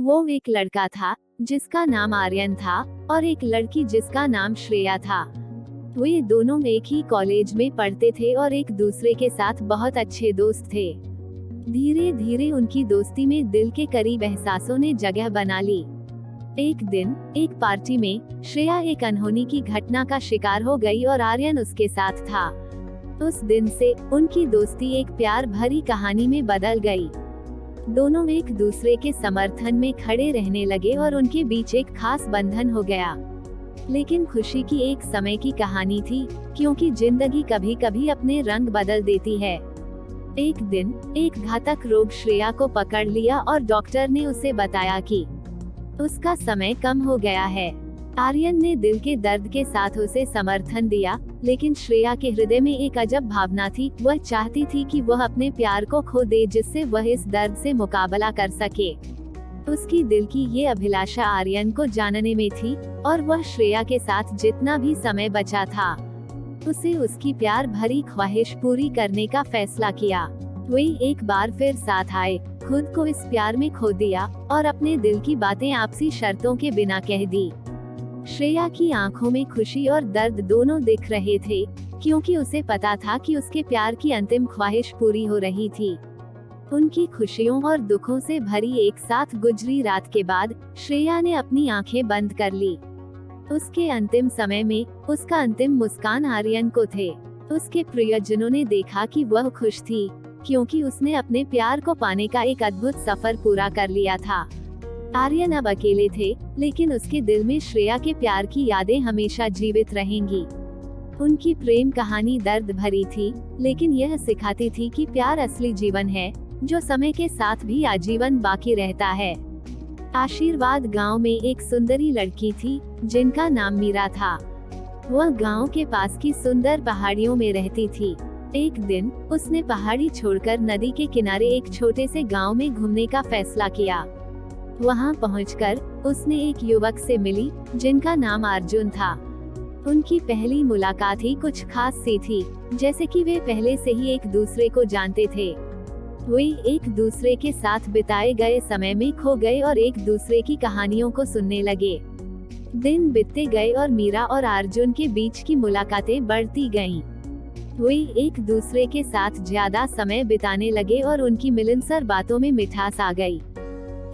वो एक लड़का था जिसका नाम आर्यन था और एक लड़की जिसका नाम श्रेया था। वे दोनों एक ही कॉलेज में पढ़ते थे और एक दूसरे के साथ बहुत अच्छे दोस्त थे। धीरे धीरे उनकी दोस्ती में दिल के करीब एहसासों ने जगह बना ली। एक दिन एक पार्टी में श्रेया एक अनहोनी की घटना का शिकार हो गई और आर्यन उसके साथ था। उस दिन से उनकी दोस्ती एक प्यार भरी कहानी में बदल गई। दोनों एक दूसरे के समर्थन में खड़े रहने लगे और उनके बीच एक खास बंधन हो गया। लेकिन खुशी की एक समय की कहानी थी, क्योंकि जिंदगी कभी कभी अपने रंग बदल देती है। एक दिन एक घातक रोग श्रेया को पकड़ लिया और डॉक्टर ने उसे बताया कि उसका समय कम हो गया है। आर्यन ने दिल के दर्द के साथ उसे समर्थन दिया, लेकिन श्रेया के हृदय में एक अजब भावना थी। वह चाहती थी कि वह अपने प्यार को खो दे, जिससे वह इस दर्द से मुकाबला कर सके। उसकी दिल की ये अभिलाषा आर्यन को जानने में थी और वह श्रेया के साथ जितना भी समय बचा था, उसे उसकी प्यार भरी ख्वाहिश पूरी करने का फैसला किया। वे एक बार फिर साथ आए, खुद को इस प्यार में खो दिया और अपने दिल की बातें आपसी शर्तों के बिना कह दी। श्रेया की आंखों में खुशी और दर्द दोनों दिख रहे थे, क्योंकि उसे पता था कि उसके प्यार की अंतिम ख्वाहिश पूरी हो रही थी। उनकी खुशियों और दुखों से भरी एक साथ गुजरी रात के बाद श्रेया ने अपनी आंखें बंद कर ली। उसके अंतिम समय में उसका अंतिम मुस्कान आर्यन को थे। उसके प्रियजनों ने देखा कि वह खुश थी, क्योंकि उसने अपने प्यार को पाने का एक अद्भुत सफर पूरा कर लिया था। आर्यन अब अकेले थे, लेकिन उसके दिल में श्रेया के प्यार की यादें हमेशा जीवित रहेंगी। उनकी प्रेम कहानी दर्द भरी थी, लेकिन यह सिखाती थी कि प्यार असली जीवन है, जो समय के साथ भी आजीवन बाकी रहता है। आशीर्वाद गांव में एक सुंदरी लड़की थी, जिनका नाम मीरा था। वह गांव के पास की सुंदर पहाड़ियों में रहती थी। एक दिन उसने पहाड़ी छोड़कर नदी के किनारे एक छोटे से गांव में घूमने का फैसला किया। वहां पहुंचकर उसने एक युवक से मिली, जिनका नाम अर्जुन था। उनकी पहली मुलाकात ही कुछ खास सी थी, जैसे कि वे पहले से ही एक दूसरे को जानते थे। वे एक दूसरे के साथ बिताए गए समय में खो गए और एक दूसरे की कहानियों को सुनने लगे। दिन बीतते गए और मीरा और अर्जुन के बीच की मुलाकातें बढ़ती गईं। वे एक दूसरे के साथ ज्यादा समय बिताने लगे और उनकी मिलनसार बातों में मिठास आ गई।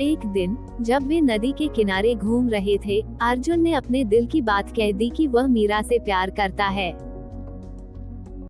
एक दिन जब वे नदी के किनारे घूम रहे थे, अर्जुन ने अपने दिल की बात कह दी कि वह मीरा से प्यार करता है।